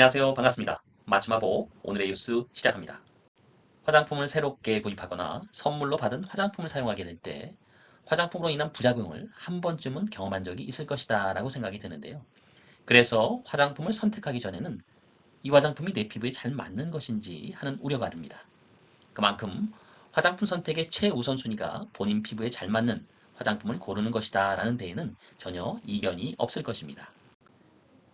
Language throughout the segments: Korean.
안녕하세요. 반갑습니다. 맞춤화보 오늘의 뉴스 시작합니다. 화장품을 새롭게 구입하거나 선물로 받은 화장품을 사용하게 될 때 화장품으로 인한 부작용을 한 번쯤은 경험한 적이 있을 것이다 라고 생각이 드는데요. 그래서 화장품을 선택하기 전에는 이 화장품이 내 피부에 잘 맞는 것인지 하는 우려가 듭니다. 그만큼 화장품 선택의 최우선순위가 본인 피부에 잘 맞는 화장품을 고르는 것이다 라는 데에는 전혀 이견이 없을 것입니다.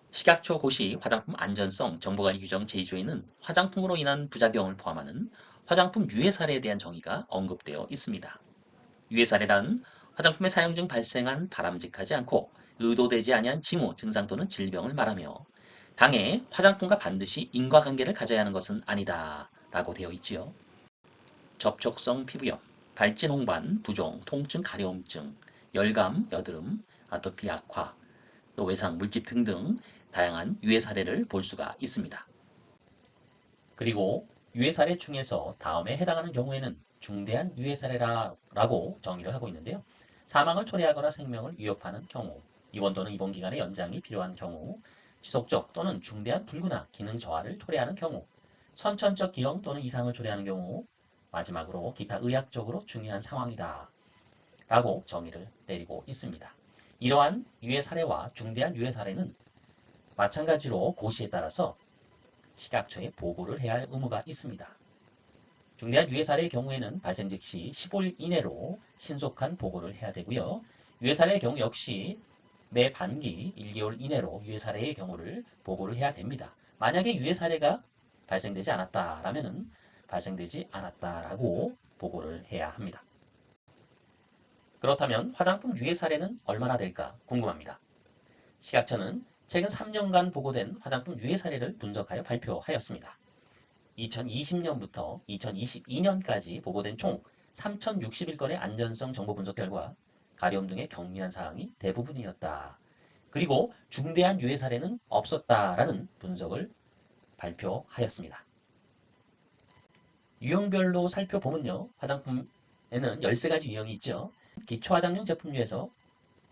식약처 고시 화장품 안전성 정보관리 규정 제2조에는 화장품으로 인한 부작용을 포함하는 화장품 유해 사례에 대한 정의가 언급되어 있습니다. 유해 사례란 화장품의 사용 중 발생한 바람직하지 않고 의도되지 아니한 징후, 증상 또는 질병을 말하며 당해 화장품과 반드시 인과관계를 가져야 하는 것은 아니다 라고 되어 있지요. 접촉성 피부염, 발진 홍반, 부종, 통증, 가려움증, 열감, 여드름, 아토피 악화, 또 외상, 물집 등등 다양한 유해 사례를 볼 수가 있습니다. 그리고 유해 사례 중에서 다음에 해당하는 경우에는 중대한 유해 사례라고 정의를 하고 있는데요. 사망을 초래하거나 생명을 위협하는 경우, 입원 또는 입원 기간의 연장이 필요한 경우, 지속적 또는 중대한 불구나 기능 저하를 초래하는 경우, 선천적 기형 또는 이상을 초래하는 경우, 마지막으로 기타 의학적으로 중요한 상황이다 라고 정의를 내리고 있습니다. 이러한 유해 사례와 중대한 유해 사례는 마찬가지로 고시에 따라서 식약처에 보고를 해야 할 의무가 있습니다. 중대한 유해 사례의 경우에는 발생 즉시 15일 이내로 신속한 보고를 해야 되고요. 유해 사례의 경우 역시 매 반기 1개월 이내로 유해 사례의 경우를 보고를 해야 됩니다. 만약에 유해 사례가 발생되지 않았다라면 발생되지 않았다라고 보고를 해야 합니다. 그렇다면 화장품 유해 사례는 얼마나 될까 궁금합니다. 식약처는 최근 3년간 보고된 화장품 유해 사례를 분석하여 발표하였습니다. 2020년부터 2022년까지 보고된 총 3,061건의 안전성 정보 분석 결과 가려움 등의 경미한 사항이 대부분이었다. 그리고 중대한 유해 사례는 없었다라는 분석을 발표하였습니다. 유형별로 살펴보면요. 화장품에는 13가지 유형이 있죠. 기초 화장용 제품류에서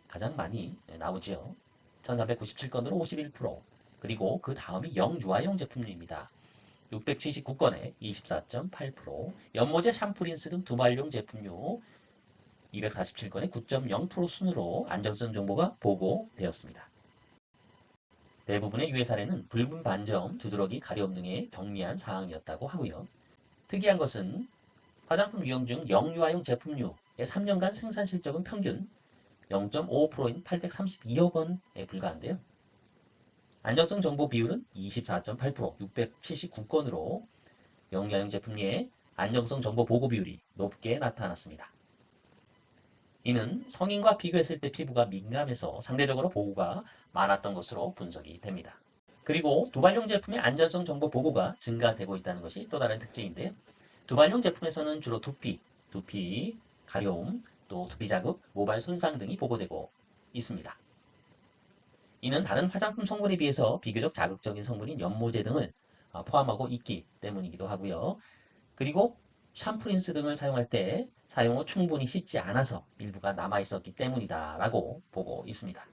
가장 많이 나오지요. 1397건으로 51%, 그리고 그 다음이 영유아용 제품류입니다. 679건에 24.8%, 연모제, 샴푸, 린스 등 두발용 제품류 247건에 9.0% 순으로 안정성 정보가 보고되었습니다. 대부분의 유해 사례는 붉은 반점, 두드러기, 가려움 등의 경미한 사항이었다고 하고요. 특이한 것은 화장품 유형 중 영유아용 제품류의 3년간 생산 실적은 평균 0.55%인 832억 원에 불과한데요. 안전성 정보 비율은 24.8%, 679건으로 영유아용 제품류의 안정성 정보 보고 비율이 높게 나타났습니다. 이는 성인과 비교했을 때 피부가 민감해서 상대적으로 보고가 많았던 것으로 분석이 됩니다. 그리고 두발용 제품의 안전성 정보 보고가 증가되고 있다는 것이 또 다른 특징인데요. 두발용 제품에서는 주로 두피, 가려움, 또 두피 자극, 모발 손상 등이 보고되고 있습니다. 이는 다른 화장품 성분에 비해서 비교적 자극적인 성분인 연모제 등을 포함하고 있기 때문이기도 하고요. 그리고 샴푸, 린스 등을 사용할 때 사용 후 충분히 씻지 않아서 일부가 남아있었기 때문이다 라고 보고 있습니다.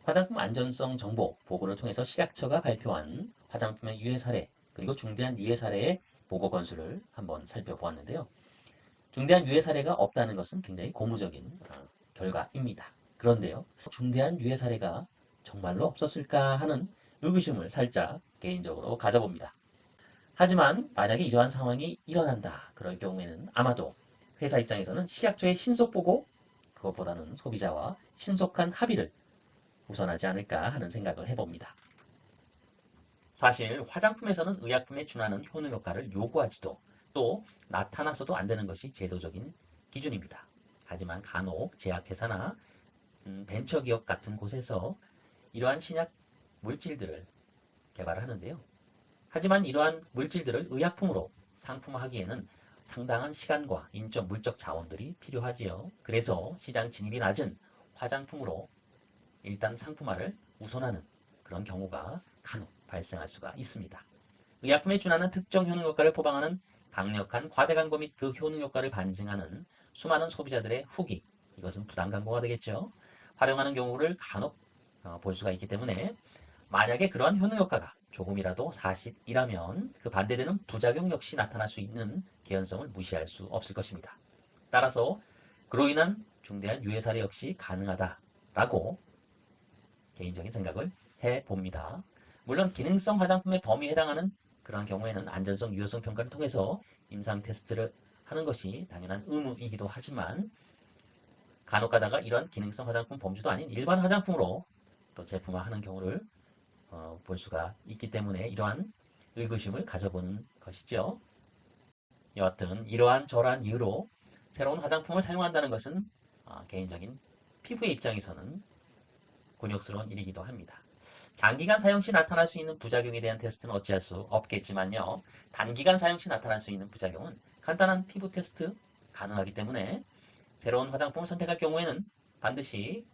화장품 안전성 정보 보고를 통해서 식약처가 발표한 화장품의 유해 사례 그리고 중대한 유해 사례의 보고 건수를 한번 살펴보았는데요. 중대한 유해 사례가 없다는 것은 굉장히 고무적인 결과입니다. 그런데요. 중대한 유해 사례가 정말로 없었을까 하는 의구심을 살짝 개인적으로 가져봅니다. 하지만 만약에 이러한 상황이 일어난다. 그럴 경우에는 아마도 회사 입장에서는 식약처의 신속 보고 그것보다는 소비자와 신속한 합의를 우선하지 않을까 하는 생각을 해봅니다. 사실 화장품에서는 의약품에 준하는 효능 효과를 요구하지도 또 나타나서도 안 되는 것이 제도적인 기준입니다. 하지만 간혹 제약회사나 벤처기업 같은 곳에서 이러한 신약 물질들을 개발하는데요. 하지만 이러한 물질들을 의약품으로 상품화하기에는 상당한 시간과 인적, 물적 자원들이 필요하지요. 그래서 시장 진입이 낮은 화장품으로 일단 상품화를 우선하는 그런 경우가 간혹 발생할 수가 있습니다. 의약품에 준하는 특정 효능 효과를 포방하는 강력한 과대 광고 및 그 효능 효과를 반증하는 수많은 소비자들의 후기, 이것은 부당 광고가 되겠죠. 활용하는 경우를 간혹 볼 수가 있기 때문에 만약에 그러한 효능 효과가 조금이라도 사실이라면 그 반대되는 부작용 역시 나타날 수 있는 개연성을 무시할 수 없을 것입니다. 따라서 그로 인한 중대한 유해 사례 역시 가능하다라고 개인적인 생각을 해봅니다. 물론 기능성 화장품의 범위에 해당하는 그러한 경우에는 안전성, 유효성 평가를 통해서 임상 테스트를 하는 것이 당연한 의무이기도 하지만 간혹 가다가 이러한 기능성 화장품 범주도 아닌 일반 화장품으로 또 제품화하는 경우를 볼 수가 있기 때문에 이러한 의구심을 가져보는 것이죠. 여하튼 이러한 저러한 이유로 새로운 화장품을 사용한다는 것은 개인적인 피부의 입장에서는 곤욕스러운 일이기도 합니다. 장기간 사용 시 나타날 수 있는 부작용에 대한 테스트는 어찌할 수 없겠지만요. 단기간 사용 시 나타날 수 있는 부작용은 간단한 피부 테스트 가능하기 때문에 새로운 화장품을 선택할 경우에는 반드시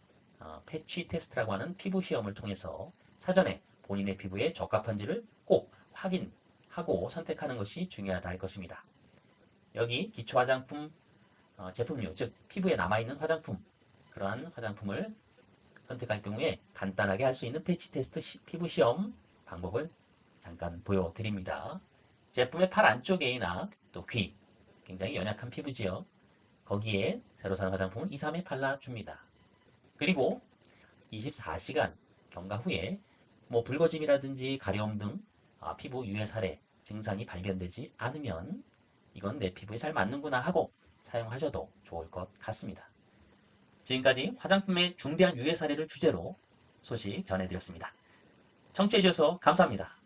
패치 테스트라고 하는 피부 시험을 통해서 사전에 본인의 피부에 적합한지를 꼭 확인하고 선택하는 것이 중요하다 할 것입니다. 여기 기초 화장품 제품류, 즉 피부에 남아있는 화장품, 그러한 화장품을 선택할 경우에 간단하게 할 수 있는 패치 테스트 피부 시험 방법을 잠깐 보여드립니다. 제품의 팔 안쪽에나 또 귀, 굉장히 연약한 피부지요. 거기에 새로 산 화장품을 2, 3회 발라줍니다. 그리고 24시간 경과 후에 붉어짐이라든지 가려움 등 피부 유해 사례 증상이 발견되지 않으면 이건 내 피부에 잘 맞는구나 하고 사용하셔도 좋을 것 같습니다. 지금까지 화장품의 중대한 유해 사례를 주제로 소식 전해드렸습니다. 청취해주셔서 감사합니다.